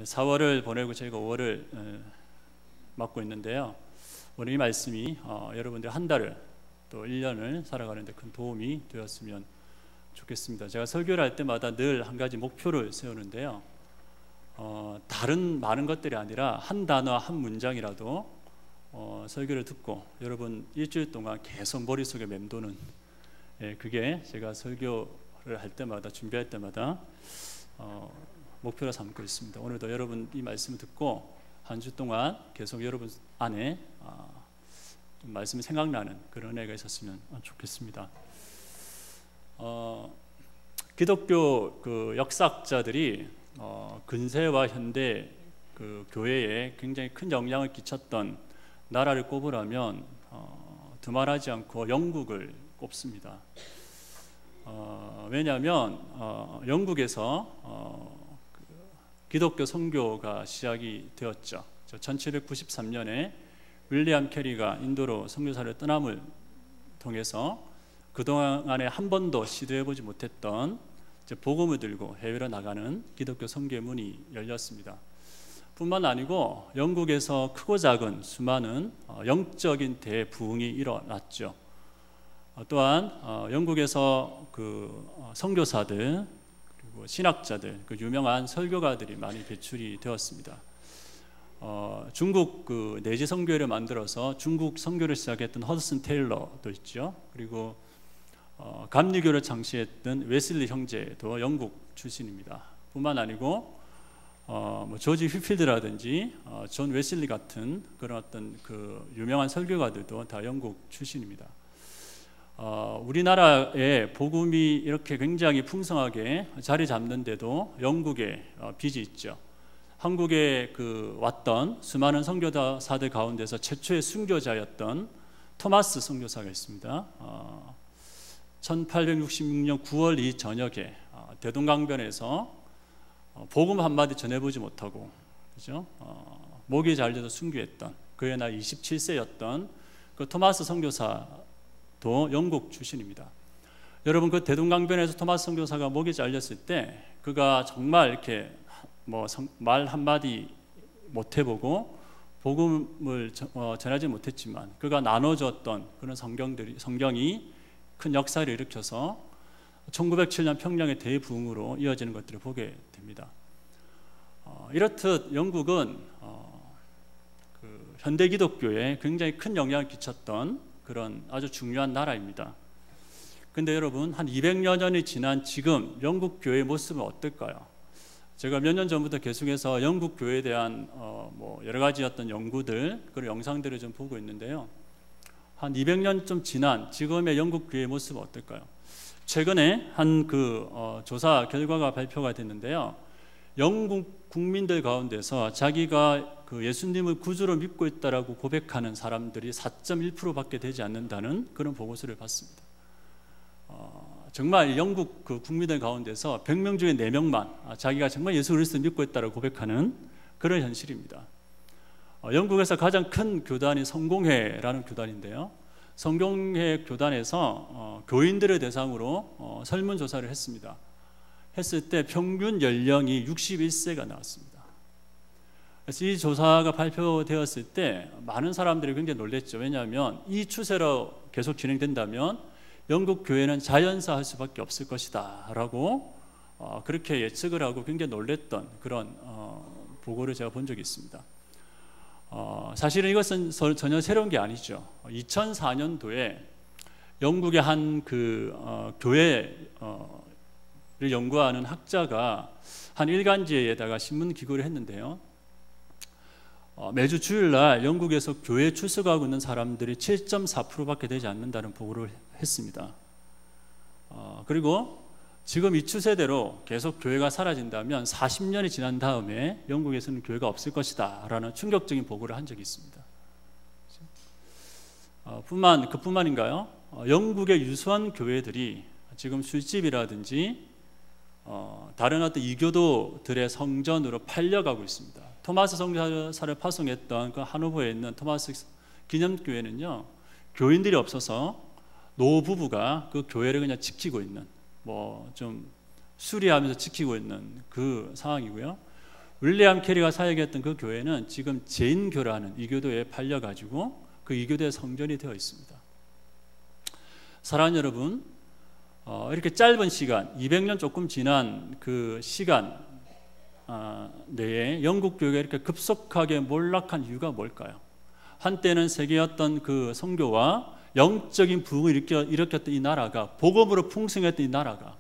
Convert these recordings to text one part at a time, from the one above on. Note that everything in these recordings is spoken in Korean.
4월을 보내고 저희가 5월을 맞고 있는데요. 오늘 이 말씀이 여러분들 한 달을 또 1년을 살아가는 데 큰 도움이 되었으면 좋겠습니다. 제가 설교를 할 때마다 늘 한 가지 목표를 세우는데요. 다른 많은 것들이 아니라 한 단어 한 문장이라도 설교를 듣고 여러분 일주일 동안 계속 머릿속에 맴도는 그게 제가 설교를 할 때마다 준비할 때마다 목표로 삼고 있습니다. 오늘도 여러분 이 말씀을 듣고 한 주 동안 계속 여러분 안에 말씀이 생각나는 그런 은혜가 있었으면 좋겠습니다. 기독교 그 역사학자들이 근세와 현대 그 교회에 굉장히 큰 영향을 끼쳤던 나라를 꼽으라면 두말하지 않고 영국을 꼽습니다. 왜냐하면 영국에서 기독교 선교가 시작이 되었죠. 1793년에 윌리엄 캐리가 인도로 선교사를 떠남을 통해서 그동안에 한 번도 시도해보지 못했던 복음을 들고 해외로 나가는 기독교 선교의 문이 열렸습니다. 뿐만 아니고 영국에서 크고 작은 수많은 영적인 대부흥이 일어났죠. 또한 영국에서 그 선교사들 그리고 신학자들, 그 유명한 설교가들이 많이 배출이 되었습니다. 중국 그 내지 선교회를 만들어서 중국 선교를 시작했던 허드슨 테일러도 있죠. 그리고 감리교를 창시했던 웨슬리 형제도 영국 출신입니다. 뿐만 아니고 조지 휘필드라든지 존 웨슬리 같은 그런 어떤 그 유명한 설교가들도 다 영국 출신입니다. 우리나라에 복음이 이렇게 굉장히 풍성하게 자리 잡는데도 영국의 빚이 있죠. 한국에 그 왔던 수많은 선교사들 가운데서 최초의 순교자였던 토마스 선교사가 있습니다. 1866년 9월 이 저녁에 대동강변에서 복음 한마디 전해보지 못하고 그죠? 목이 잘려서 순교했던 그의 나이 27세였던 그 토마스 선교사도 영국 출신입니다. 여러분 그 대동강변에서 토마스 선교사가 목이 잘렸을 때 그가 정말 이렇게 말 한마디 못해보고 복음을 전하지 못했지만 그가 나눠줬던 그런 성경이 큰 역사를 일으켜서 1907년 평양의 대부흥으로 이어지는 것들을 보게 됩니다. 이렇듯 영국은 그 현대 기독교에 굉장히 큰 영향을 끼쳤던 그런 아주 중요한 나라입니다. 근데 여러분 한 200여 년이 지난 지금 영국 교회의 모습은 어떨까요? 제가 몇 년 전부터 계속해서 영국 교회에 대한 여러 가지 어떤 연구들 그런 영상들을 좀 보고 있는데요. 한 200년 좀 지난 지금의 영국 교회의 모습은 어떨까요? 최근에 한 그 조사 결과가 발표가 됐는데요. 영국 국민들 가운데서 자기가 그 예수님을 구주로 믿고 있다라고 고백하는 사람들이 4.1%밖에 되지 않는다는 그런 보고서를 봤습니다. 정말 영국 그 국민들 가운데서 100명 중에 4명만 자기가 정말 예수 그리스도를 믿고 있다라고 고백하는 그런 현실입니다. 영국에서 가장 큰 교단이 성공회라는 교단인데요. 성공회 교단에서 교인들을 대상으로 설문조사를 했습니다. 했을 때 평균 연령이 61세가 나왔습니다. 그래서 이 조사가 발표되었을 때 많은 사람들이 굉장히 놀랐죠. 왜냐하면 이 추세로 계속 진행된다면 영국 교회는 자연사할 수밖에 없을 것이다 라고 그렇게 예측을 하고 굉장히 놀랐던 그런 보고를 제가 본 적이 있습니다. 사실은 이것은 전혀 새로운 게 아니죠. 2004년도에 영국의 한 그 교회를 연구하는 학자가 한 일간지에다가 신문 기고를 했는데요. 매주 주일날 영국에서 교회에 출석하고 있는 사람들이 7.4%밖에 되지 않는다는 보고를 했습니다. 그리고 지금 이 추세대로 계속 교회가 사라진다면 40년이 지난 다음에 영국에서는 교회가 없을 것이다 라는 충격적인 보고를 한 적이 있습니다. 그뿐만인가요? 영국의 유수한 교회들이 지금 술집이라든지 다른 어떤 이교도들의 성전으로 팔려가고 있습니다. 토마스 선교사를 파송했던 그 하노버에 있는 토마스 기념교회는요, 교인들이 없어서 노부부가 그 교회를 그냥 지키고 있는 좀 수리하면서 지키고 있는 그 상황이고요. 윌리엄 캐리가 사역했던 그 교회는 지금 제인교라는 이교도에 팔려가지고 그 이교도의 성전이 되어 있습니다. 사랑하는 여러분, 이렇게 짧은 시간, 200년 조금 지난 그 시간 내에 영국 교회가 이렇게 급속하게 몰락한 이유가 뭘까요? 한때는 세계였던 그 선교와 영적인 부흥을 일으켰던 이 나라가, 복음으로 풍성했던 이 나라가,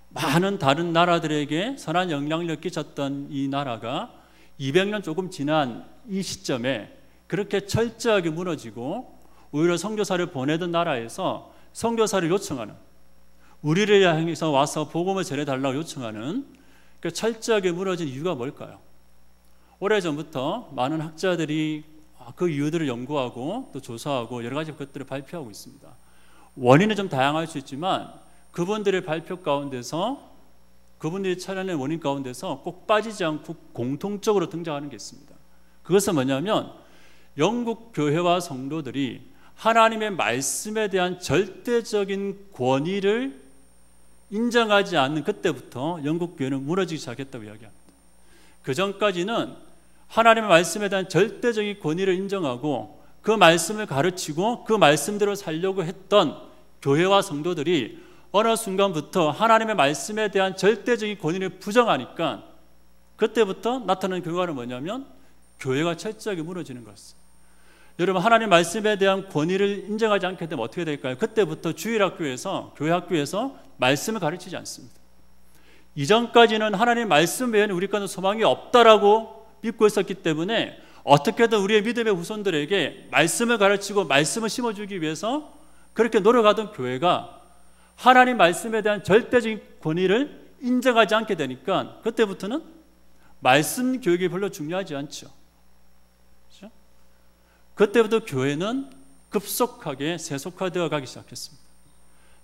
많은 다른 나라들에게 선한 영향력을 끼쳤던 이 나라가 200년 조금 지난 이 시점에 그렇게 철저하게 무너지고 오히려 선교사를 보내던 나라에서 선교사를 요청하는, 우리를 향해서 와서 복음을 전해달라고 요청하는 그 철저하게 무너진 이유가 뭘까요? 오래전부터 많은 학자들이 그 이유들을 연구하고 또 조사하고 여러 가지 것들을 발표하고 있습니다. 원인은 좀 다양할 수 있지만 그분들의 발표 가운데서, 그분들이 찾아낸 원인 가운데서 꼭 빠지지 않고 공통적으로 등장하는 게 있습니다. 그것은 뭐냐면 영국 교회와 성도들이 하나님의 말씀에 대한 절대적인 권위를 인정하지 않는 그때부터 영국 교회는 무너지기 시작했다고 이야기합니다. 그 전까지는 하나님의 말씀에 대한 절대적인 권위를 인정하고 그 말씀을 가르치고 그 말씀대로 살려고 했던 교회와 성도들이 어느 순간부터 하나님의 말씀에 대한 절대적인 권위를 부정하니까 그때부터 나타나는 결과는 뭐냐면 교회가 철저하게 무너지는 것입니다. 여러분, 하나님 말씀에 대한 권위를 인정하지 않게 되면 어떻게 될까요? 그때부터 주일학교에서, 교회학교에서 말씀을 가르치지 않습니다. 이전까지는 하나님 말씀 외에는 우리 가운데 소망이 없다라고 믿고 있었기 때문에 어떻게든 우리의 믿음의 후손들에게 말씀을 가르치고 말씀을 심어주기 위해서 그렇게 노력하던 교회가 하나님 말씀에 대한 절대적인 권위를 인정하지 않게 되니까 그때부터는 말씀 교육이 별로 중요하지 않죠. 그렇죠? 그때부터 교회는 급속하게 세속화되어 가기 시작했습니다.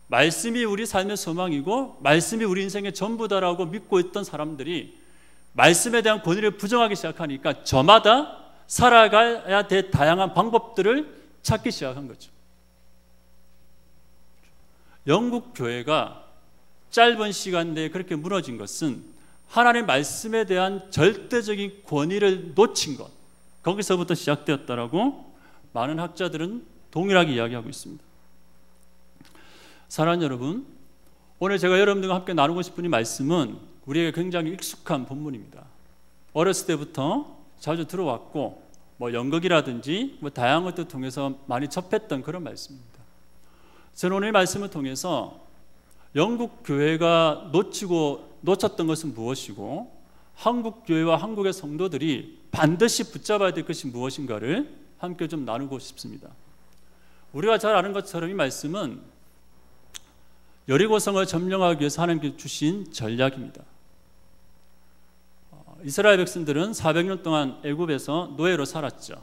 말씀이 우리 삶의 소망이고 말씀이 우리 인생의 전부다라고 믿고 있던 사람들이 말씀에 대한 권위를 부정하기 시작하니까 저마다 살아가야 될 다양한 방법들을 찾기 시작한 거죠. 영국 교회가 짧은 시간 내에 그렇게 무너진 것은 하나님의 말씀에 대한 절대적인 권위를 놓친 것, 거기서부터 시작되었다라고 많은 학자들은 동일하게 이야기하고 있습니다. 사랑하는 여러분, 오늘 제가 여러분들과 함께 나누고 싶은 이 말씀은 우리에게 굉장히 익숙한 본문입니다. 어렸을 때부터 자주 들어왔고 연극이라든지 다양한 것들을 통해서 많이 접했던 그런 말씀입니다. 저는 오늘 이 말씀을 통해서 영국 교회가 놓쳤던 것은 무엇이고 한국 교회와 한국의 성도들이 반드시 붙잡아야 될 것이 무엇인가를 함께 좀 나누고 싶습니다. 우리가 잘 아는 것처럼 이 말씀은 여리고성을 점령하기 위해서 하나님께서 주신 전략입니다. 이스라엘 백성들은 400년 동안 애굽에서 노예로 살았죠.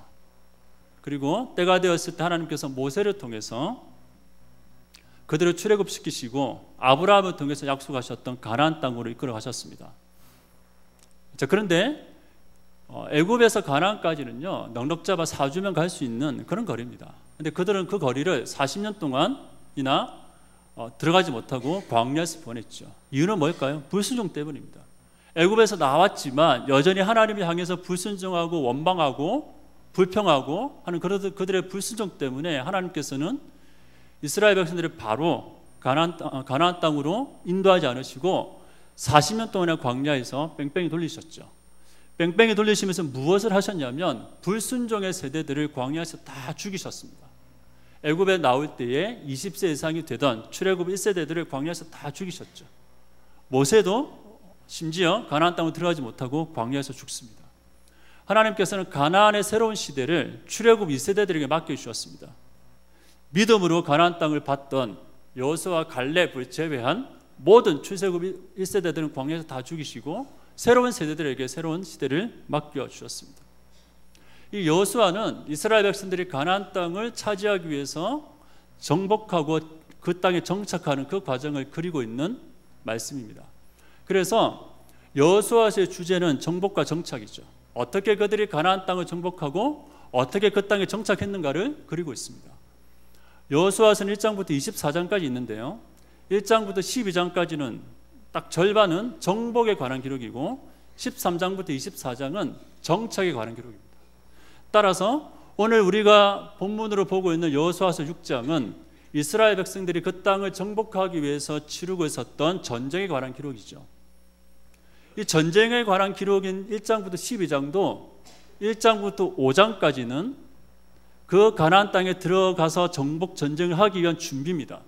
그리고 때가 되었을 때 하나님께서 모세를 통해서 그들을 출애굽시키시고 아브라함을 통해서 약속하셨던 가나안 땅으로 이끌어 가셨습니다. 자, 그런데 애굽에서 가나안까지는요, 넉넉 잡아 4주면 갈 수 있는 그런 거리입니다. 그런데 그들은 그 거리를 40년 동안이나 들어가지 못하고 광야에서 보냈죠. 이유는 뭘까요? 불순종 때문입니다. 애굽에서 나왔지만 여전히 하나님을 향해서 불순종하고 원망하고 불평하고 하는 그들의 불순종 때문에 하나님께서는 이스라엘 백성들을 바로 가나안 땅으로 인도하지 않으시고 40년 동안의 광야에서 뺑뺑이 돌리셨죠. 뺑뺑이 돌리시면서 무엇을 하셨냐면 불순종의 세대들을 광야에서 다 죽이셨습니다. 애굽에 나올 때에 20세 이상이 되던 출애굽 1세대들을 광야에서 다 죽이셨죠. 모세도 심지어 가나안 땅으로 들어가지 못하고 광야에서 죽습니다. 하나님께서는 가나안의 새로운 시대를 출애굽 2세대들에게 맡겨주셨습니다. 믿음으로 가나안 땅을 받던 여호수아와 갈렙을 제외한 모든 출애굽 1세대들은 광야에서 다 죽이시고 새로운 세대들에게 새로운 시대를 맡겨주셨습니다. 이 여호수아는 이스라엘 백성들이 가나안 땅을 차지하기 위해서 정복하고 그 땅에 정착하는 그 과정을 그리고 있는 말씀입니다. 그래서 여호수아서의 주제는 정복과 정착이죠. 어떻게 그들이 가나안 땅을 정복하고 어떻게 그 땅에 정착했는가를 그리고 있습니다. 여호수아서는 1장부터 24장까지 있는데요, 1장부터 12장까지는 딱 절반은 정복에 관한 기록이고 13장부터 24장은 정착에 관한 기록입니다. 따라서 오늘 우리가 본문으로 보고 있는 여호수아서 6장은 이스라엘 백성들이 그 땅을 정복하기 위해서 치르고 있었던 전쟁에 관한 기록이죠. 이 전쟁에 관한 기록인 1장부터 12장도 1장부터 5장까지는 그 가나안 땅에 들어가서 정복 전쟁을 하기 위한 준비입니다.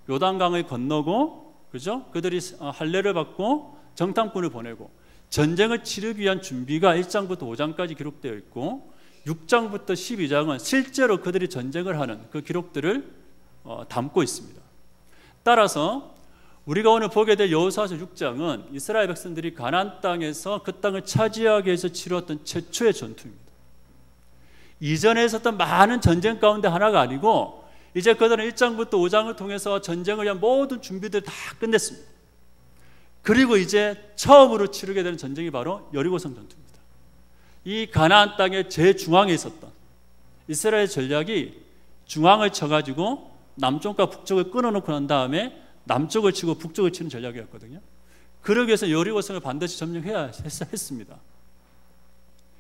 요단강을 건너고, 그죠? 그들이 할례를 받고 정탐꾼을 보내고 전쟁을 치르기 위한 준비가 1장부터 5장까지 기록되어 있고, 6장부터 12장은 실제로 그들이 전쟁을 하는 그 기록들을 담고 있습니다. 따라서 우리가 오늘 보게 될 여호수아서 6장은 이스라엘 백성들이 가나안 땅에서 그 땅을 차지하기 위해서 치루었던 최초의 전투입니다. 이전에 있었던 많은 전쟁 가운데 하나가 아니고, 이제 그들은 1장부터 5장을 통해서 전쟁을 위한 모든 준비들을 다 끝냈습니다. 그리고 이제 처음으로 치르게 되는 전쟁이 바로 여리고성 전투입니다. 이 가나안 땅의 제중앙에 있었던 이스라엘 전략이 중앙을 쳐가지고 남쪽과 북쪽을 끊어놓고 난 다음에 남쪽을 치고 북쪽을 치는 전략이었거든요. 그러기 위해서 여리고성을 반드시 점령해야 했습니다.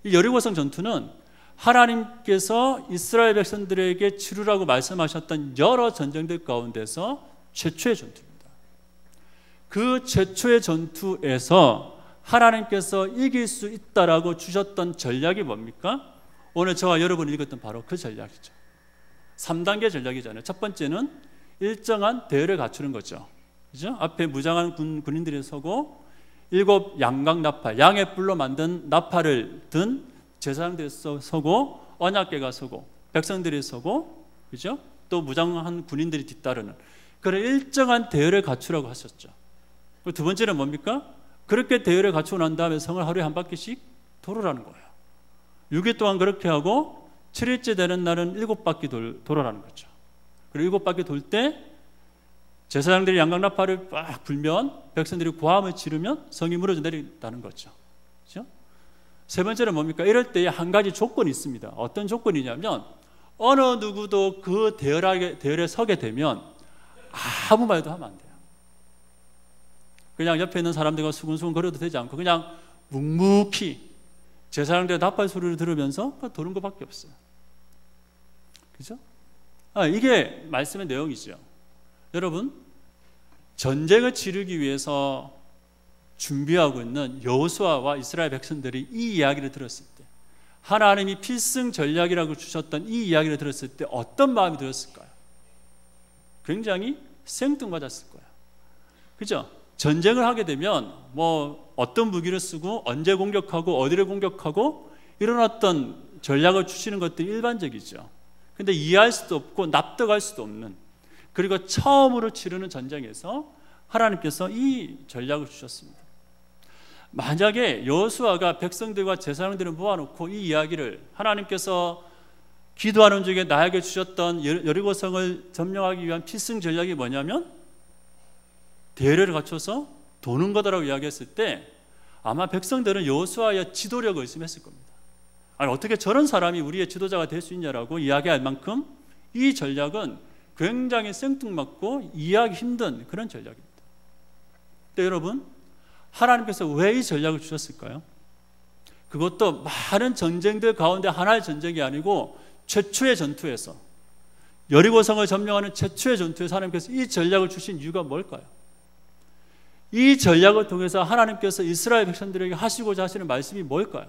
이 여리고성 전투는 하나님께서 이스라엘 백성들에게 치르라고 말씀하셨던 여러 전쟁들 가운데서 최초의 전투입니다. 그 최초의 전투에서 하나님께서 이길 수 있다라고 주셨던 전략이 뭡니까? 오늘 저와 여러분이 읽었던 바로 그 전략이죠. 3단계 전략이잖아요. 첫 번째는 일정한 대열을 갖추는 거죠. 그죠? 앞에 무장한 군인들이 서고 7 양각 나팔, 양의 뿔로 만든 나팔을 든 제사장들이 서고, 언약궤가 서고, 백성들이 서고, 그죠? 또 무장한 군인들이 뒤따르는 그런 일정한 대열을 갖추라고 하셨죠. 두 번째는 뭡니까? 그렇게 대열을 갖추고 난 다음에 성을 하루에 한 바퀴씩 돌으라는 거예요. 6일 동안 그렇게 하고 7일째 되는 날은 7바퀴 돌아라는 거죠. 그리고 7바퀴 돌 때 제사장들이 양각나팔을 빡 불면 백성들이 고함을 지르면 성이 무너져 내린다는 거죠. 그렇죠? 세 번째는 뭡니까? 이럴 때 한 가지 조건이 있습니다. 어떤 조건이냐면 어느 누구도 그 대열에 서게 되면 아무 말도 하면 안 돼요. 그냥 옆에 있는 사람들과 수근수근 거려도 되지 않고 그냥 묵묵히 제사장들의 나팔 소리를 들으면서 도는 것밖에 없어요. 그죠? 이게 말씀의 내용이죠. 여러분, 전쟁을 치르기 위해서 준비하고 있는 여호수아와 이스라엘 백성들이 이 이야기를 들었을 때, 하나님이 필승 전략이라고 주셨던 이 이야기를 들었을 때 어떤 마음이 들었을까요? 굉장히 생뚱맞았을 거예요. 그죠? 전쟁을 하게 되면 뭐 어떤 무기를 쓰고 언제 공격하고 어디를 공격하고 이런 어떤 전략을 주시는 것들이 일반적이죠. 근데 이해할 수도 없고 납득할 수도 없는, 그리고 처음으로 치르는 전쟁에서 하나님께서 이 전략을 주셨습니다. 만약에 여호수아가 백성들과 제사장들을 모아놓고 이 이야기를 하나님께서 기도하는 중에 나에게 주셨던 여리고성을 점령하기 위한 필승 전략이 뭐냐면 대열을 갖춰서 도는 거다라고 이야기했을 때 아마 백성들은 여호수아의 지도력을 의심했을 겁니다. 아니 어떻게 저런 사람이 우리의 지도자가 될 수 있냐라고 이야기할 만큼 이 전략은 굉장히 생뚱맞고 이해하기 힘든 그런 전략입니다. 근데 여러분, 하나님께서 왜 이 전략을 주셨을까요? 그것도 많은 전쟁들 가운데 하나의 전쟁이 아니고 최초의 전투에서, 여리고성을 점령하는 최초의 전투에서 하나님께서 이 전략을 주신 이유가 뭘까요? 이 전략을 통해서 하나님께서 이스라엘 백성들에게 하시고자 하시는 말씀이 뭘까요?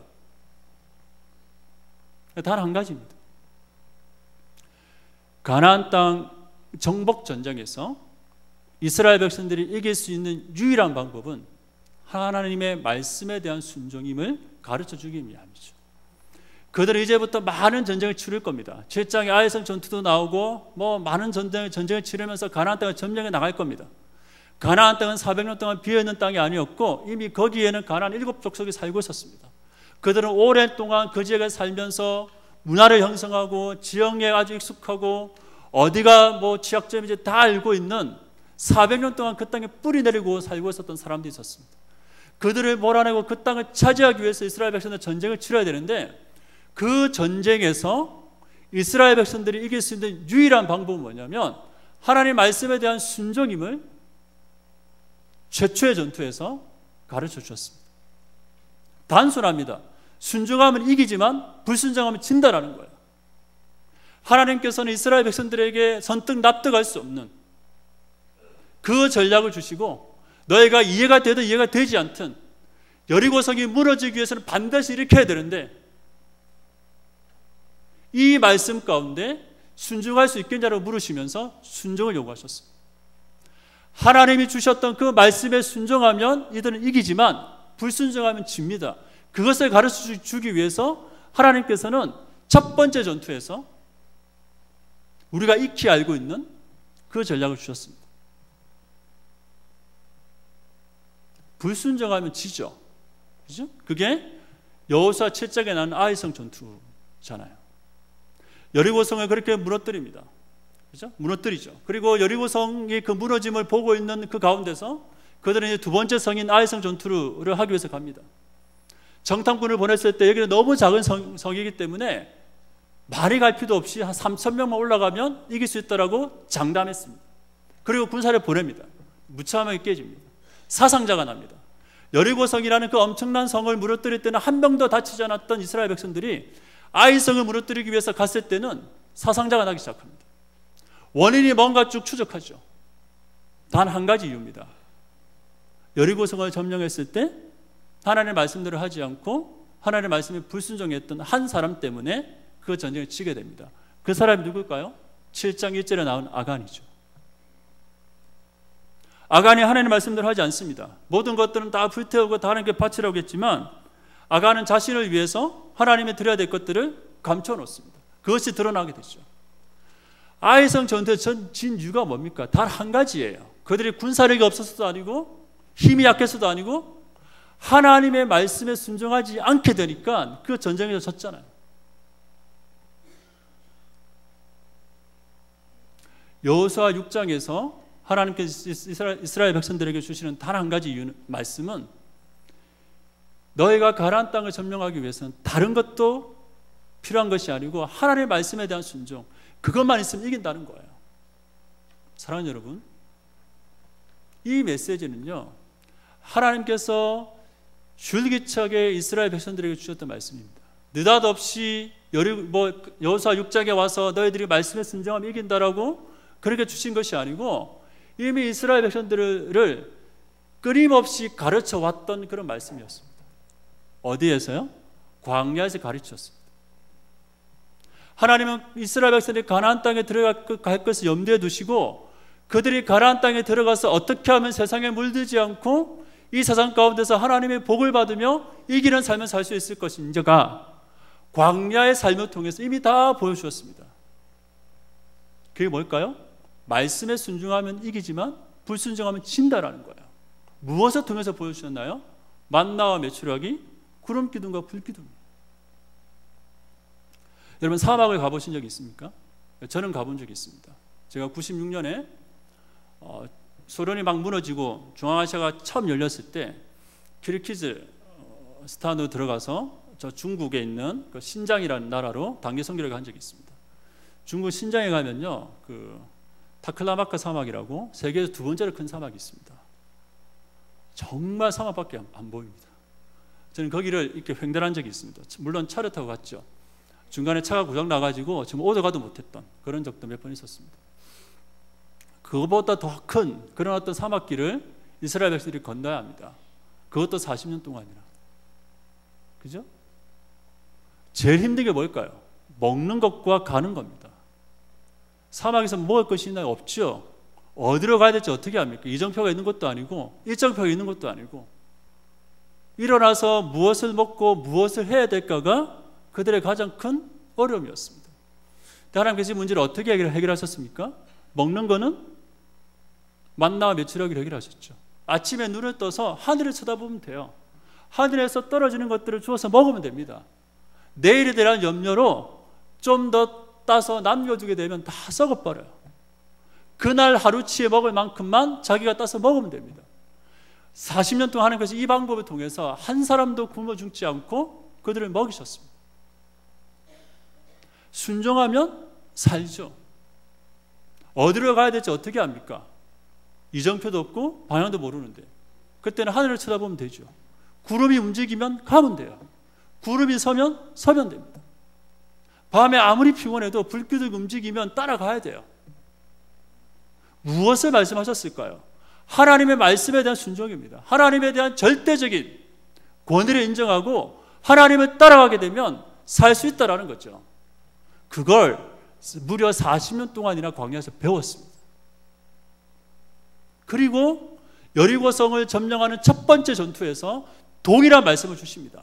단 한 가지입니다. 가나안 땅 정복 전쟁에서 이스라엘 백성들이 이길 수 있는 유일한 방법은 하나님의 말씀에 대한 순종임을 가르쳐 주기 위함이죠. 그들은 이제부터 많은 전쟁을 치를 겁니다. 7장에 아이성 전투도 나오고 뭐 많은 전쟁을 치르면서 가나안 땅을 점령해 나갈 겁니다. 가나안 땅은 400년 동안 비어있는 땅이 아니었고 이미 거기에는 가나안 7족속이 살고 있었습니다. 그들은 오랜 동안 그 지역에 살면서 문화를 형성하고 지형에 아주 익숙하고 어디가 뭐 취약점인지 다 알고 있는 400년 동안 그 땅에 뿌리 내리고 살고 있었던 사람들이 있었습니다. 그들을 몰아내고 그 땅을 차지하기 위해서 이스라엘 백성들 전쟁을 치러야 되는데, 그 전쟁에서 이스라엘 백성들이 이길 수 있는 유일한 방법은 뭐냐면 하나님 말씀에 대한 순종임을 최초의 전투에서 가르쳐 주셨습니다. 단순합니다. 순종하면 이기지만 불순종하면 진다라는 거예요. 하나님께서는 이스라엘 백성들에게 선뜻 납득할 수 없는 그 전략을 주시고, 너희가 이해가 되든 이해가 되지 않든 여리고성이 무너지기 위해서는 반드시 일으켜야 되는데, 이 말씀 가운데 순종할 수 있겠냐고 물으시면서 순종을 요구하셨습니다. 하나님이 주셨던 그 말씀에 순종하면 이들은 이기지만 불순종하면 집니다. 그것을 가르쳐 주기 위해서 하나님께서는 첫 번째 전투에서 우리가 익히 알고 있는 그 전략을 주셨습니다. 불순종하면 지죠. 그죠? 그게 여호수아 7장에 나온 아이성 전투잖아요. 여리고성을 그렇게 무너뜨립니다. 그죠? 무너뜨리죠. 그리고 여리고성이 그 무너짐을 보고 있는 그 가운데서 그들은 이제 두 번째 성인 아이성 전투를 하기 위해서 갑니다. 정탐꾼을 보냈을 때 여기는 너무 작은 성이기 때문에 많이 갈 필요 없이 한 3,000명만 올라가면 이길 수 있다라고 장담했습니다. 그리고 군사를 보냅니다. 무참하게 깨집니다. 사상자가 납니다. 여리고성이라는 그 엄청난 성을 무너뜨릴 때는 한 명도 다치지 않았던 이스라엘 백성들이 아이성을 무너뜨리기 위해서 갔을 때는 사상자가 나기 시작합니다. 원인이 뭔가 쭉 추적하죠. 단 한 가지 이유입니다. 여리고성을 점령했을 때 하나님의 말씀대로 하지 않고 하나님의 말씀에 불순종했던 한 사람 때문에 그 전쟁을 치게 됩니다. 그 사람이 누굴까요? 7장 1절에 나온 아간이죠. 아간이 하나님의 말씀대로 하지 않습니다. 모든 것들은 다 불태우고 다 하나님께 바치라고 했지만 아간은 자신을 위해서 하나님이 드려야 될 것들을 감춰놓습니다. 그것이 드러나게 되죠. 아이성 전투에 진 이유가 뭡니까? 단 한 가지예요. 그들이 군사력이 없어서도 아니고 힘이 약해서도 아니고 하나님의 말씀에 순종하지 않게 되니까 그 전쟁에서 졌잖아요. 여호수아 6장에서 하나님께서 이스라엘 백성들에게 주시는 단 한 가지 말씀은 너희가 가나안 땅을 점령하기 위해서는 다른 것도 필요한 것이 아니고 하나님의 말씀에 대한 순종, 그것만 있으면 이긴다는 거예요. 사랑하는 여러분, 이 메시지는요, 하나님께서 줄기차게 이스라엘 백성들에게 주셨던 말씀입니다. 느닷없이 여호수아 6장에 와서 너희들이 말씀에 순종하면 이긴다라고 그렇게 주신 것이 아니고 이미 이스라엘 백성들을 끊임없이 가르쳐 왔던 그런 말씀이었습니다. 어디에서요? 광야에서 가르쳤습니다. 하나님은 이스라엘 백성들이 가나안 땅에 들어갈 것을 염두에 두시고 그들이 가나안 땅에 들어가서 어떻게 하면 세상에 물들지 않고 이 세상 가운데서 하나님의 복을 받으며 이기는 삶을 살 수 있을 것인지가 광야의 삶을 통해서 이미 다 보여주었습니다. 그게 뭘까요? 말씀에 순종하면 이기지만 불순종하면 진다라는 거예요. 무엇을 통해서 보여주셨나요? 만나와 메추라기, 구름 기둥과 불 기둥. 여러분 사막을 가보신 적이 있습니까? 저는 가본 적이 있습니다. 제가 96년에 소련이 막 무너지고 중앙아시아가 처음 열렸을 때 키르기즈 스탄으로 들어가서 저 중국에 있는 그 신장이라는 나라로 단기 선교를 간 적이 있습니다. 중국 신장에 가면요, 그 타클라마카 사막이라고 세계에서 두 번째로 큰 사막이 있습니다. 정말 사막밖에 안 보입니다. 저는 거기를 이렇게 횡단한 적이 있습니다. 물론 차를 타고 갔죠. 중간에 차가 고장 나가지고 지금 오도 가도 못했던 그런 적도 몇 번 있었습니다. 그것보다 더 큰 그런 어떤 사막길을 이스라엘 백성들이 건너야 합니다. 그것도 40년 동안이나. 그죠? 제일 힘든 게 뭘까요? 먹는 것과 가는 겁니다. 사막에서 먹을 것이 있나요? 없죠. 어디로 가야 될지 어떻게 합니까? 이정표가 있는 것도 아니고 일정표가 있는 것도 아니고 일어나서 무엇을 먹고 무엇을 해야 될까가 그들의 가장 큰 어려움이었습니다. 하나님께서 이 문제를 어떻게 해결하셨습니까? 먹는 거는 만나와 메추라기를 해결하셨죠. 아침에 눈을 떠서 하늘을 쳐다보면 돼요. 하늘에서 떨어지는 것들을 주워서 먹으면 됩니다. 내일에 대한 염려로 좀 더 따서 남겨두게 되면 다 썩어버려요. 그날 하루치에 먹을 만큼만 자기가 따서 먹으면 됩니다. 40년 동안 하나님께서 이 방법을 통해서 한 사람도 굶어 죽지 않고 그들을 먹이셨습니다. 순종하면 살죠. 어디로 가야 될지 어떻게 합니까? 이정표도 없고 방향도 모르는데 그때는 하늘을 쳐다보면 되죠. 구름이 움직이면 가면 돼요. 구름이 서면 됩니다. 밤에 아무리 피곤해도 불기둥이 움직이면 따라가야 돼요. 무엇을 말씀하셨을까요? 하나님의 말씀에 대한 순종입니다. 하나님에 대한 절대적인 권위를 인정하고 하나님을 따라가게 되면 살 수 있다라는 거죠. 그걸 무려 40년 동안이나 광야에서 배웠습니다. 그리고 여리고성을 점령하는 첫 번째 전투에서 동일한 말씀을 주십니다.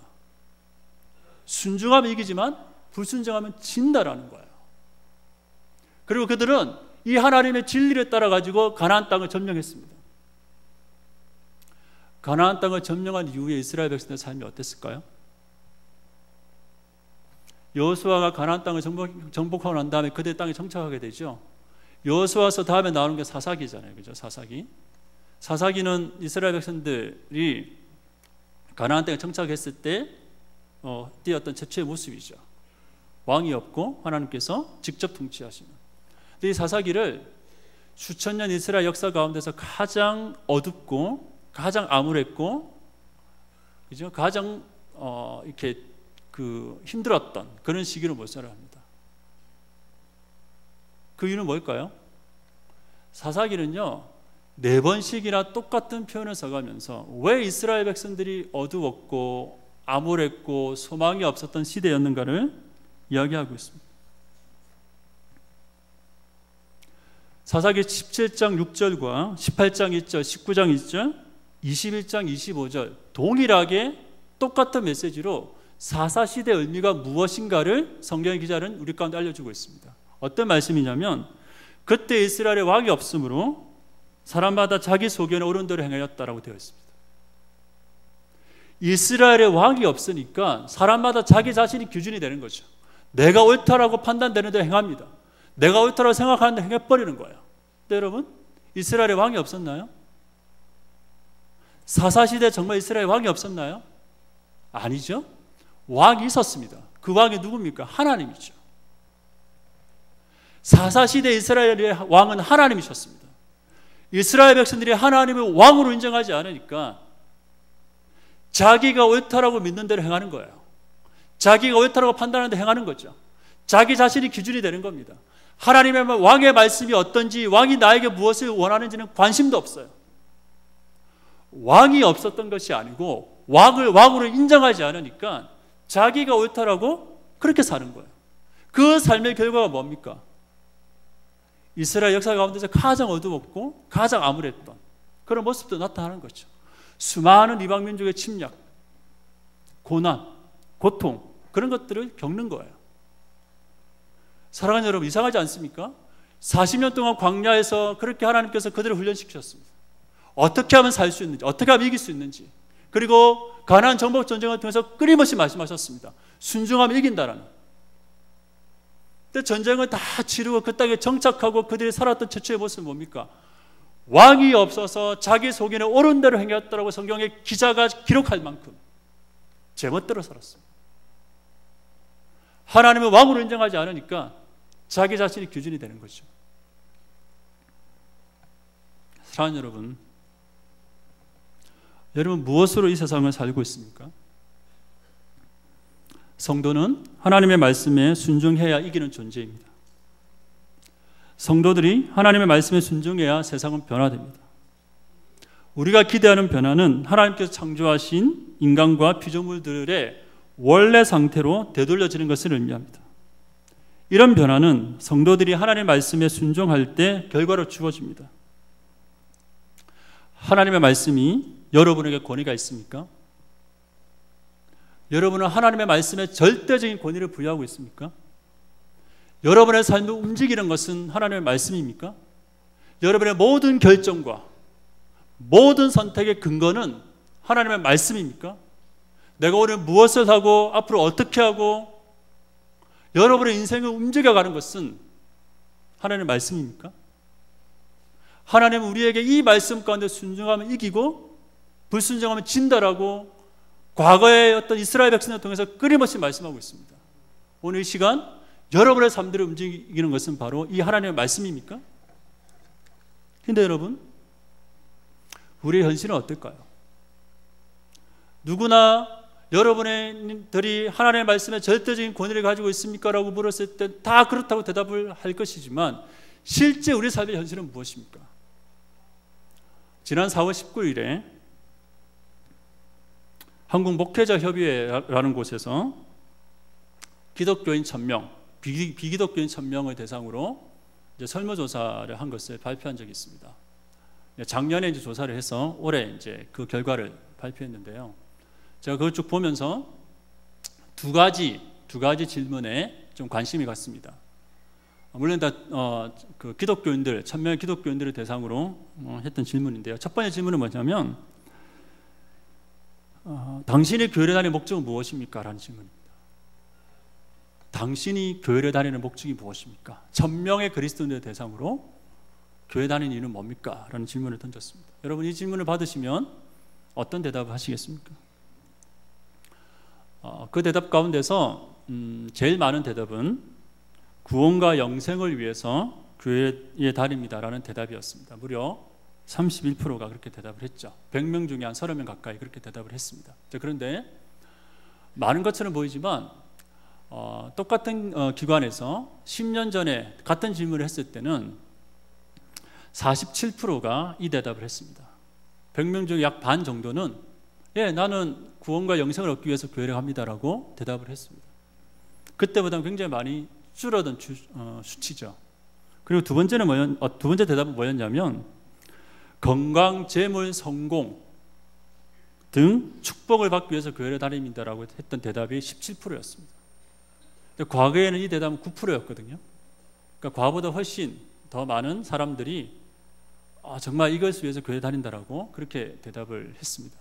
순종하면 이기지만 불순종하면 진다라는 거예요. 그리고 그들은 이 하나님의 진리를 따라 가지고 가나안 땅을 점령했습니다. 가나안 땅을 점령한 이후에 이스라엘 백성들의 삶이 어땠을까요? 여호수아가 가나안 땅을 정복하고 난 다음에 그들의 땅에 정착하게 되죠. 여호수아서 다음에 나오는 게 사사기잖아요. 그죠? 사사기는 이스라엘 백성들이 가나안 땅에 정착했을 때 띄었던 최초의 모습이죠. 왕이 없고 하나님께서 직접 통치하시는. 근데 이 사사기를 수천 년 이스라엘 역사 가운데서 가장 어둡고 가장 암울했고, 그죠? 가장 이렇게 힘들었던 그런 시기로 묘사를 합니다. 그 이유는 뭘까요? 사사기는요 4번씩이나 똑같은 표현을 써가면서 왜 이스라엘 백성들이 어두웠고 암울했고 소망이 없었던 시대였는가를 이야기하고 있습니다. 사사기 17장 6절과 18장 1절, 19장 1절, 21장 25절 동일하게 똑같은 메시지로 사사시대의 의미가 무엇인가를 성경의 기자는 우리 가운데 알려주고 있습니다. 어떤 말씀이냐면 그때 이스라엘의 왕이 없으므로 사람마다 자기 소견에 옳은 대로 행하였다라고 되어 있습니다. 이스라엘의 왕이 없으니까 사람마다 자기 자신이 기준이 되는 거죠. 내가 옳다라고 판단되는 대로 행합니다. 내가 옳다라고 생각하는데 행해버리는 거예요. 근데 여러분, 이스라엘의 왕이 없었나요? 사사시대 정말 이스라엘 왕이 없었나요? 아니죠. 왕이 있었습니다. 그 왕이 누굽니까? 하나님이죠. 사사시대 이스라엘의 왕은 하나님이셨습니다. 이스라엘 백성들이 하나님을 왕으로 인정하지 않으니까 자기가 옳다라고 믿는 대로 행하는 거예요. 자기가 옳다라고 판단하는 대로 행하는 거죠. 자기 자신이 기준이 되는 겁니다. 하나님의 왕의 말씀이 어떤지, 왕이 나에게 무엇을 원하는지는 관심도 없어요. 왕이 없었던 것이 아니고 왕을 왕으로 인정하지 않으니까 자기가 옳다라고 그렇게 사는 거예요. 그 삶의 결과가 뭡니까? 이스라엘 역사 가운데서 가장 어두웠고 가장 암울했던 그런 모습도 나타나는 거죠. 수많은 이방 민족의 침략, 고난, 고통 그런 것들을 겪는 거예요. 사랑하는 여러분, 이상하지 않습니까? 40년 동안 광야에서 그렇게 하나님께서 그들을 훈련시키셨습니다. 어떻게 하면 살 수 있는지, 어떻게 하면 이길 수 있는지, 그리고 가나안 정복 전쟁을 통해서 끊임없이 말씀하셨습니다. 순종하면 이긴다라는. 근데 전쟁을 다 치르고 그 땅에 정착하고 그들이 살았던 최초의 모습은 뭡니까? 왕이 없어서 자기 소견에 옳은 대로 행했다라고 성경의 기자가 기록할 만큼 제멋대로 살았습니다. 하나님을 왕으로 인정하지 않으니까 자기 자신이 기준이 되는 거죠. 사랑하는 여러분 무엇으로 이 세상을 살고 있습니까? 성도는 하나님의 말씀에 순종해야 이기는 존재입니다. 성도들이 하나님의 말씀에 순종해야 세상은 변화됩니다. 우리가 기대하는 변화는 하나님께서 창조하신 인간과 피조물들의 원래 상태로 되돌려지는 것을 의미합니다. 이런 변화는 성도들이 하나님의 말씀에 순종할 때 결과로 주어집니다. 하나님의 말씀이 여러분에게 권위가 있습니까? 여러분은 하나님의 말씀에 절대적인 권위를 부여하고 있습니까? 여러분의 삶을 움직이는 것은 하나님의 말씀입니까? 여러분의 모든 결정과 모든 선택의 근거는 하나님의 말씀입니까? 내가 오늘 무엇을 하고 앞으로 어떻게 하고 여러분의 인생을 움직여가는 것은 하나님의 말씀입니까? 하나님은 우리에게 이 말씀 가운데 순종하면 이기고 불순종하면 진다라고 과거의 어떤 이스라엘 백성을 통해서 끊임없이 말씀하고 있습니다. 오늘 이 시간 여러분의 삶들을 움직이는 것은 바로 이 하나님의 말씀입니까? 근데 여러분, 우리의 현실은 어떨까요? 누구나 여러분들이 하나님의 말씀에 절대적인 권위를 가지고 있습니까? 라고 물었을 때 다 그렇다고 대답을 할 것이지만 실제 우리 삶의 현실은 무엇입니까? 지난 4월 19일에 한국목회자협의회라는 곳에서 기독교인 1000명, 비기독교인 1000명을 대상으로 이제 설문조사를 한 것을 발표한 적이 있습니다. 작년에 이제 조사를 해서 올해 이제 그 결과를 발표했는데요. 제가 그걸 쭉 보면서 두 가지 질문에 좀 관심이 갔습니다. 물론 다 그 기독교인들 1000명의 기독교인들을 대상으로 했던 질문인데요. 첫 번째 질문은 뭐냐면 당신이 교회를 다니는 목적은 무엇입니까? 라는 질문입니다. 당신이 교회를 다니는 목적이 무엇입니까? 1000명의 그리스도인들 대상으로 교회 다니는 이유는 뭡니까? 라는 질문을 던졌습니다. 여러분 이 질문을 받으시면 어떤 대답을 하시겠습니까? 그 대답 가운데서 제일 많은 대답은 구원과 영생을 위해서 교회에 다닙니다라는 대답이었습니다. 무려 31%가 그렇게 대답을 했죠. 100명 중에 한 30명 가까이 그렇게 대답을 했습니다. 그런데 많은 것처럼 보이지만 똑같은 기관에서 10년 전에 같은 질문을 했을 때는 47%가 이 대답을 했습니다. 100명 중에 약 반 정도는 예, 나는 구원과 영생을 얻기 위해서 교회를 갑니다라고 대답을 했습니다. 그때보다는 굉장히 많이 줄어든 수치죠. 그리고 두 번째 대답은 뭐였냐면 건강, 재물, 성공 등 축복을 받기 위해서 교회를 다닙니다라고 했던 대답이 17%였습니다. 과거에는 이 대답은 9%였거든요. 그러니까 과거보다 훨씬 더 많은 사람들이 정말 이것을 위해서 교회 다닌다라고 그렇게 대답을 했습니다.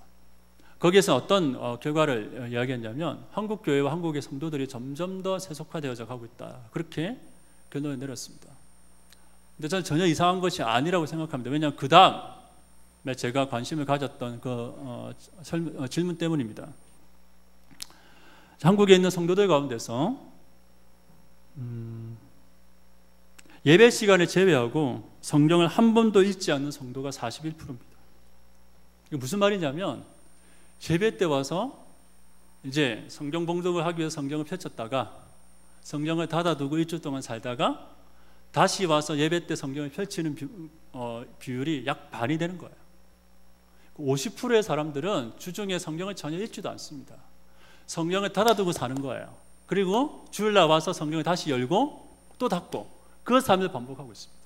거기에서 어떤 결과를 이야기했냐면 한국 교회와 한국의 성도들이 점점 더 세속화되어져 가고 있다. 그렇게 결론을 내렸습니다. 근데 저는 전혀 이상한 것이 아니라고 생각합니다. 왜냐하면 그 다음에 제가 관심을 가졌던 그 질문 때문입니다. 한국에 있는 성도들 가운데서 예배 시간을 제외하고 성경을 한 번도 읽지 않는 성도가 41%입니다. 이게 무슨 말이냐면 예배 때 와서 이제 성경 봉독을 하기 위해서 성경을 펼쳤다가 성경을 닫아두고 일주일 동안 살다가 다시 와서 예배 때 성경을 펼치는 비율이 약 반이 되는 거예요. 50%의 사람들은 주중에 성경을 전혀 읽지도 않습니다. 성경을 닫아두고 사는 거예요. 그리고 주일날 와서 성경을 다시 열고 또 닫고 그 삶을 반복하고 있습니다.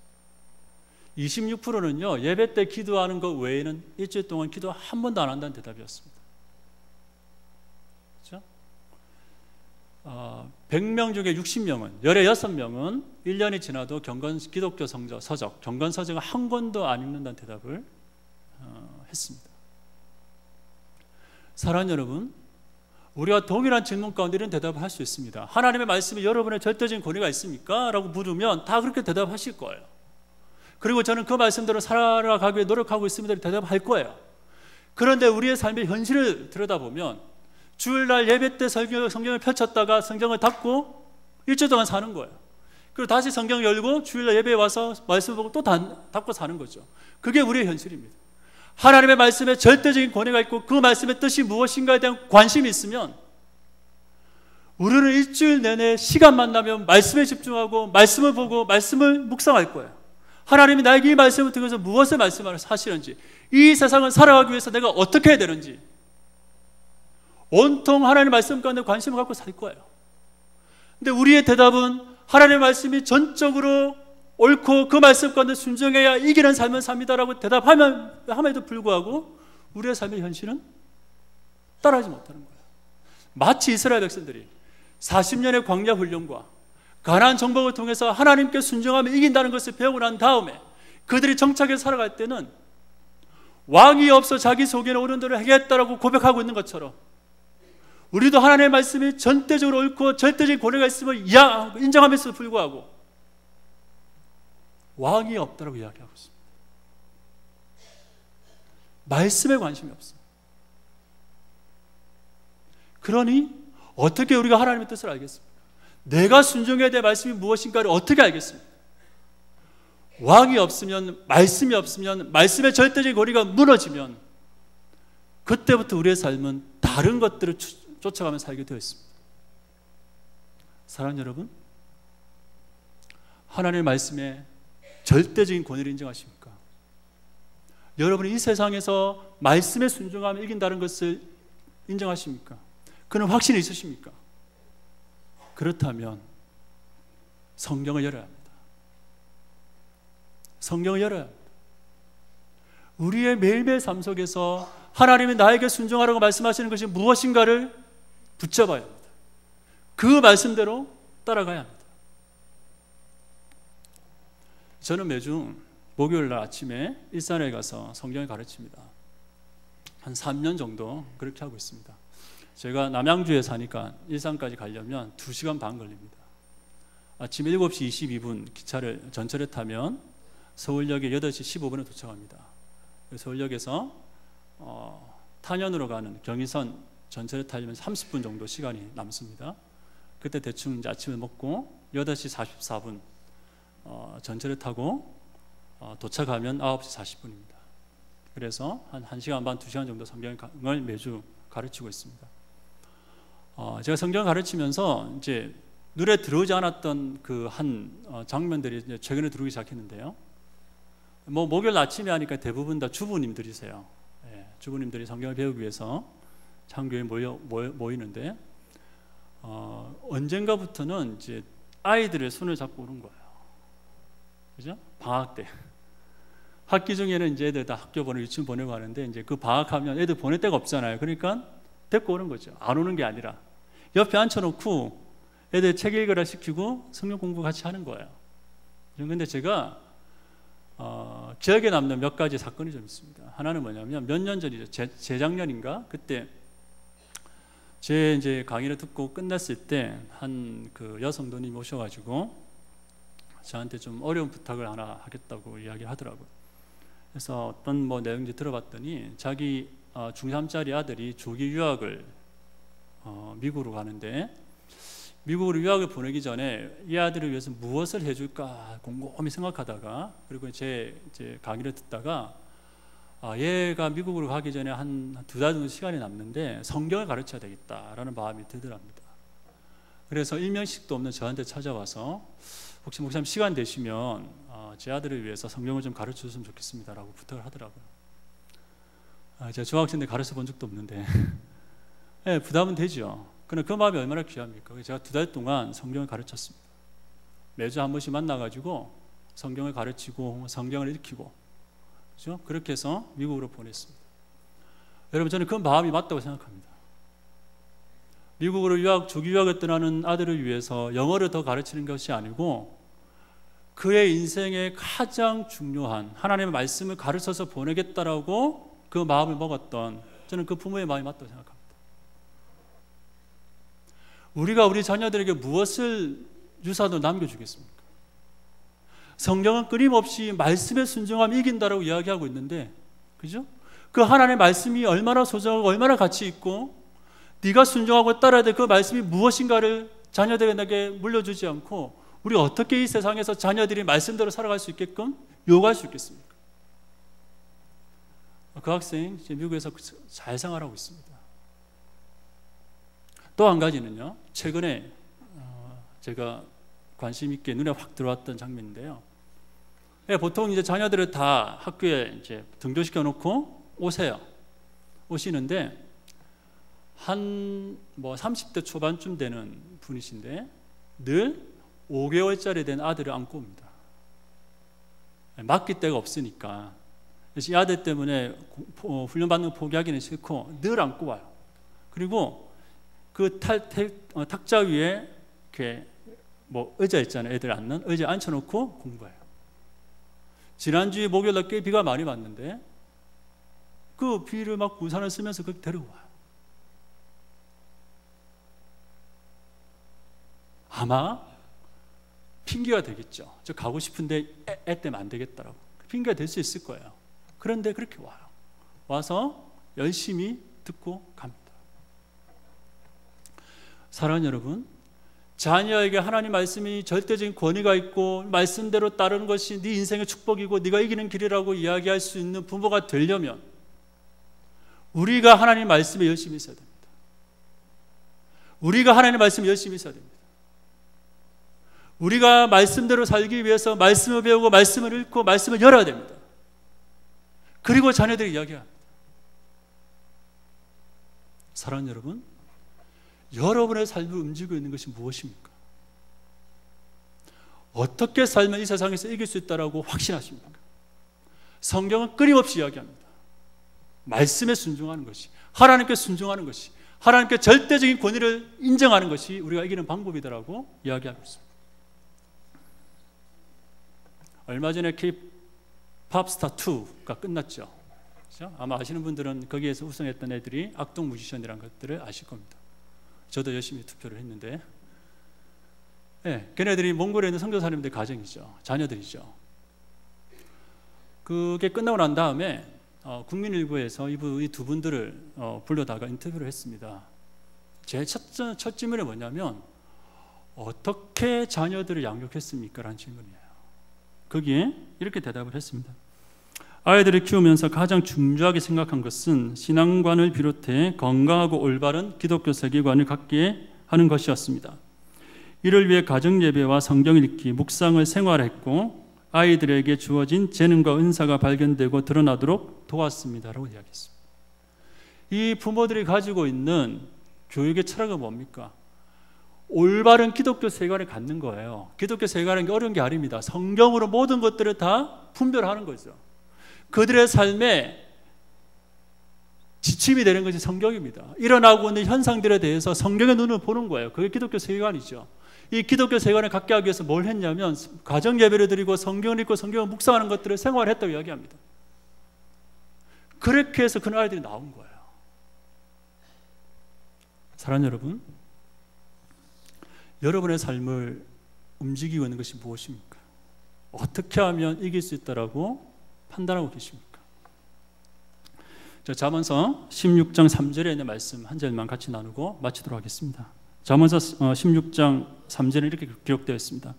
26%는요 예배 때 기도하는 것 외에는 일주일 동안 기도 한 번도 안 한다는 대답이었습니다. 그렇죠? 100명 중에 60명은 16명은 1년이 지나도 기독교 서적 경건 서적을 한 권도 안 읽는다는 대답을 했습니다. 사랑하는 여러분, 우리가 동일한 질문 가운데 이런 대답을 할 수 있습니다. 하나님의 말씀에 여러분의 절대적인 권위가 있습니까? 라고 물으면 다 그렇게 대답하실 거예요. 그리고 저는 그 말씀대로 살아가기 위해 노력하고 있습니다. 대답할 거예요. 그런데 우리의 삶의 현실을 들여다보면 주일날 예배 때 성경을 펼쳤다가 성경을 닫고 일주일 동안 사는 거예요. 그리고 다시 성경을 열고 주일날 예배에 와서 말씀 보고 또 닫고 사는 거죠. 그게 우리의 현실입니다. 하나님의 말씀에 절대적인 권위가 있고 그 말씀의 뜻이 무엇인가에 대한 관심이 있으면 우리는 일주일 내내 시간만 나면 말씀에 집중하고 말씀을 보고 말씀을 묵상할 거예요. 하나님이 나에게 이 말씀을 통해서 무엇을 말씀하시는지, 이 세상을 살아가기 위해서 내가 어떻게 해야 되는지 온통 하나님의 말씀 가운데 관심을 갖고 살 거예요. 근데 우리의 대답은 하나님의 말씀이 전적으로 옳고 그 말씀 가운데 순종해야 이기는 삶을 삽니다라고 대답함에도 불구하고 우리의 삶의 현실은 따라하지 못하는 거예요. 마치 이스라엘 백성들이 40년의 광야 훈련과 가나안 정복을 통해서 하나님께 순종하며 이긴다는 것을 배우고 난 다음에 그들이 정착해 살아갈 때는 왕이 없어 자기 속에는 옳은 대로 하겠다라고 고백하고 있는 것처럼 우리도 하나님의 말씀이 전대적으로 옳고 절대적인 권위가 있음을 인정하면서도 불구하고 왕이 없다라고 이야기하고 있습니다. 말씀에 관심이 없어요. 그러니 어떻게 우리가 하나님의 뜻을 알겠습니까? 내가 순종해야 될 말씀이 무엇인가를 어떻게 알겠습니까? 왕이 없으면, 말씀이 없으면, 말씀의 절대적인 권위가 무너지면 그때부터 우리의 삶은 다른 것들을 쫓아가며 살게 되어 있습니다. 사랑하는 여러분, 하나님의 말씀에 절대적인 권위를 인정하십니까? 여러분이 이 세상에서 말씀에 순종하면 이긴다는 것을 인정하십니까? 그런 확신이 있으십니까? 그렇다면 성경을 열어야 합니다. 성경을 열어야 합니다. 우리의 매일매일 삶 속에서 하나님이 나에게 순종하라고 말씀하시는 것이 무엇인가를 붙잡아야 합니다. 그 말씀대로 따라가야 합니다. 저는 매주 목요일날 아침에 일산에 가서 성경을 가르칩니다. 한 3년 정도 그렇게 하고 있습니다. 제가 남양주에 사니까 일산까지 가려면 2시간 반 걸립니다. 아침 7시 22분 기차를 전철에 타면 서울역에 8시 15분에 도착합니다. 서울역에서 탄현으로 가는 경의선 전철에 타려면 30분 정도 시간이 남습니다. 그때 대충 이제 아침을 먹고 8시 44분 전철에 타고 도착하면 9시 40분입니다. 그래서 한 1시간 반, 2시간 정도 성경을 매주 가르치고 있습니다. 제가 성경을 가르치면서 이제 눈에 들어오지 않았던 그 한 장면들이 이제 최근에 들어오기 시작했는데요. 뭐 목요일 아침에 하니까 대부분 다 주부님들이세요. 예, 주부님들이 성경을 배우기 위해서 창교에 모이는데 언젠가부터는 이제 아이들의 손을 잡고 오는 거예요. 그죠? 방학 때. 학기 중에는 이제 애들 다 학교 보내고 유치원 보내고 하는데 이제 그 방학하면 애들 보낼 데가 없잖아요. 그러니까 데리고 오는 거죠. 안 오는 게 아니라 옆에 앉혀놓고 애들 책 읽으라 시키고 성경 공부 같이 하는 거예요. 그런데 제가 기억에 남는 몇 가지 사건이 좀 있습니다. 하나는 뭐냐면 몇 년 전이죠. 재작년인가 그때 제 이제 강의를 듣고 끝났을 때 한 그 여성도님이 오셔가지고 저한테 좀 어려운 부탁을 하나 하겠다고 이야기를 하더라고요. 그래서 어떤 뭐 내용인지 들어봤더니 자기 중3짜리 아들이 조기 유학을 미국으로 가는데 미국으로 유학을 보내기 전에 이 아들을 위해서 무엇을 해줄까 곰곰이 생각하다가 그리고 제 강의를 듣다가 얘가 미국으로 가기 전에 한 2달 정도 시간이 남는데 성경을 가르쳐야 되겠다라는 마음이 들더랍니다. 그래서 일면식도 없는 저한테 찾아와서 혹시 목사님 시간 되시면 제 아들을 위해서 성경을 좀 가르쳐 줬으면 좋겠습니다라고 부탁을 하더라고요. 제가 중학생들 가르쳐 본 적도 없는데 네, 부담은 되죠. 그러나 그 마음이 얼마나 귀합니까? 제가 2달 동안 성경을 가르쳤습니다. 매주 한 번씩 만나가지고 성경을 가르치고 성경을 읽히고 그렇죠? 그렇게 해서 미국으로 보냈습니다. 여러분 저는 그 마음이 맞다고 생각합니다. 미국으로 조기 유학을 떠나는 아들을 위해서 영어를 더 가르치는 것이 아니고 그의 인생에 가장 중요한 하나님의 말씀을 가르쳐서 보내겠다라고 그 마음을 먹었던 저는 그 부모의 마음이 맞다고 생각합니다. 우리가 우리 자녀들에게 무엇을 유산으로 남겨주겠습니까? 성경은 끊임없이 말씀에 순종하면 이긴다라고 이야기하고 있는데 그죠? 그 하나님의 말씀이 얼마나 소중하고 얼마나 가치 있고 네가 순종하고 따라야 될 그 말씀이 무엇인가를 자녀들에게 물려주지 않고 우리가 어떻게 이 세상에서 자녀들이 말씀대로 살아갈 수 있게끔 요구할 수 있겠습니까? 그 학생 지금 미국에서 잘 생활하고 있습니다. 또 한 가지는요. 최근에 제가 관심 있게 눈에 확 들어왔던 장면인데요. 보통 이제 자녀들을 다 학교에 이제 등교시켜 놓고 오시는데 한 뭐 30대 초반쯤 되는 분이신데 늘 5개월짜리 된 아들을 안고 옵니다. 맡길 데가 없으니까. 그래서 이 아들 때문에 훈련받는 거 포기하기는 싫고 늘 안고 와요. 그리고 그 탁자 위에 이렇게 뭐 의자 있잖아요. 애들 앉는 의자에 앉혀놓고 공부해요. 지난주에 목요일날 꽤 비가 많이 왔는데 그 비를 막 우산을 쓰면서 그렇게 데리고 와요. 아마 핑계가 되겠죠. 저 가고 싶은데 애 때문에 안 되겠다라고. 핑계가 될 수 있을 거예요. 그런데 그렇게 와요. 와서 열심히 듣고 갑니다. 사랑하는 여러분, 자녀에게 하나님 말씀이 절대적인 권위가 있고 말씀대로 따르는 것이 네 인생의 축복이고 네가 이기는 길이라고 이야기할 수 있는 부모가 되려면 우리가 하나님 말씀에 열심히 있어야 됩니다. 우리가 하나님 말씀에 열심히 있어야 됩니다. 우리가 말씀대로 살기 위해서 말씀을 배우고 말씀을 읽고 말씀을 열어야 됩니다. 그리고 자녀들이 이야기합니다. 사랑하는 여러분, 여러분의 삶을 움직이고 있는 것이 무엇입니까? 어떻게 살면 이 세상에서 이길 수 있다고 확신하십니까? 성경은 끊임없이 이야기합니다. 말씀에 순종하는 것이, 하나님께 순종하는 것이, 하나님께 절대적인 권위를 인정하는 것이 우리가 이기는 방법이다라고 이야기하고 있습니다. 얼마 전에 K-POP 스타 2가 끝났죠. 그렇죠? 아마 아시는 분들은 거기에서 우승했던 애들이 악동 뮤지션이라는 것들을 아실 겁니다. 저도 열심히 투표를 했는데, 네, 걔네들이 몽골에 있는 선교사님들 가정이죠. 자녀들이죠. 그게 끝나고 난 다음에 국민일보에서 이 두 분들을 불러다가 인터뷰를 했습니다. 제 첫 질문이 뭐냐면, 어떻게 자녀들을 양육했습니까? 라는 질문이에요. 거기에 이렇게 대답을 했습니다. 아이들을 키우면서 가장 중요하게 생각한 것은 신앙관을 비롯해 건강하고 올바른 기독교 세계관을 갖게 하는 것이었습니다. 이를 위해 가정예배와 성경 읽기, 묵상을 생활했고 아이들에게 주어진 재능과 은사가 발견되고 드러나도록 도왔습니다라고 이야기했습니다. 이 부모들이 가지고 있는 교육의 철학은 뭡니까? 올바른 기독교 세계관을 갖는 거예요. 기독교 세계관은 어려운 게 아닙니다. 성경으로 모든 것들을 다 분별하는 거죠. 그들의 삶에 지침이 되는 것이 성경입니다. 일어나고 있는 현상들에 대해서 성경의 눈을 보는 거예요. 그게 기독교 세계관이죠. 이 기독교 세계관을 갖게 하기 위해서 뭘 했냐면 가정 예배를 드리고 성경을 읽고 성경을 묵상하는 것들을 생활했다고 이야기합니다. 그렇게 해서 그런 아이들이 나온 거예요. 사랑하는 여러분, 여러분의 삶을 움직이고 있는 것이 무엇입니까? 어떻게 하면 이길 수 있다라고 판단하고 계십니까? 잠언서 16장 3절에 있는 말씀 한 절만 같이 나누고 마치도록 하겠습니다. 잠언서 16장 3절에 이렇게 기록되어 있습니다.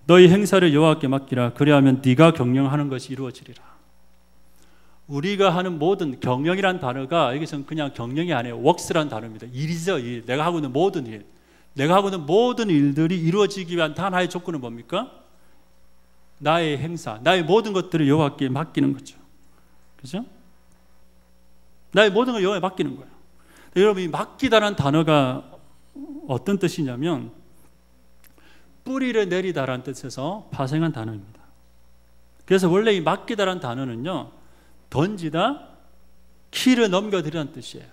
너희 행사를 여호와께 맡기라. 그리하면 네가 경영하는 것이 이루어지리라. 우리가 하는 모든 경영이란 단어가 여기서는 그냥 경영이 아니에요. works란 단어입니다. 일이죠, 일. 내가 하고 있는 모든 일. 내가 하고 있는 모든 일들이 이루어지기 위한 단 하나의 조건은 뭡니까? 나의 행사, 나의 모든 것들을 여호와께 맡기는 거죠. 그죠? 나의 모든 걸 여호와에 맡기는 거예요. 여러분, 이 맡기다라는 단어가 어떤 뜻이냐면 뿌리를 내리다라는 뜻에서 파생한 단어입니다. 그래서 원래 이 맡기다라는 단어는요, 던지다, 키를 넘겨드리라는 뜻이에요.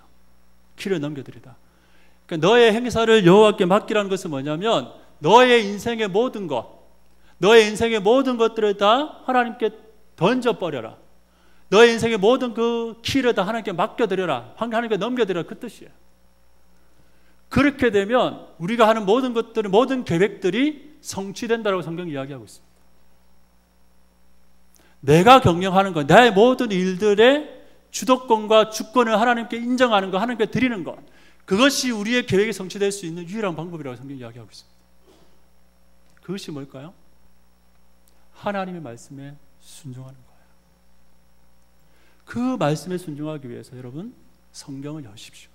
키를 넘겨드리다. 그러니까 너의 행사를 여호와께 맡기라는 것은 뭐냐면 너의 인생의 모든 것, 너의 인생의 모든 것들을 다 하나님께 던져버려라. 너의 인생의 모든 그 키를 다 하나님께 맡겨드려라. 하나님께 넘겨드려라. 그 뜻이에요. 그렇게 되면 우리가 하는 모든 것들은, 모든 계획들이 성취된다고 성경이 이야기하고 있습니다. 내가 경영하는 것, 나의 모든 일들의 주도권과 주권을 하나님께 인정하는 것, 하나님께 드리는 것, 그것이 우리의 계획이 성취될 수 있는 유일한 방법이라고 성경이 이야기하고 있습니다. 그것이 뭘까요? 하나님의 말씀에 순종하는 거예요. 그 말씀에 순종하기 위해서 여러분, 성경을 여십시오.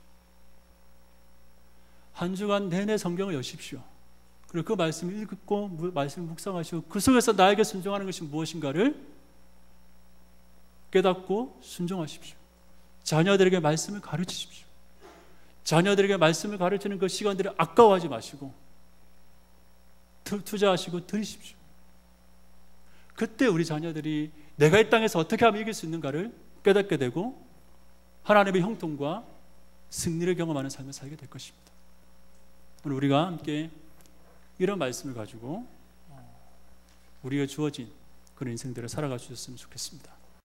한 주간 내내 성경을 여십시오. 그리고 그 말씀을 읽고 말씀을 묵상하시고 그 속에서 나에게 순종하는 것이 무엇인가를 깨닫고 순종하십시오. 자녀들에게 말씀을 가르치십시오. 자녀들에게 말씀을 가르치는 그 시간들을 아까워하지 마시고 투자하시고 드리십시오. 그때 우리 자녀들이 내가 이 땅에서 어떻게 하면 이길 수 있는가를 깨닫게 되고 하나님의 형통과 승리를 경험하는 삶을 살게 될 것입니다. 오늘 우리가 함께 이런 말씀을 가지고 우리가 주어진 그런 인생들을 살아가 주셨으면 좋겠습니다.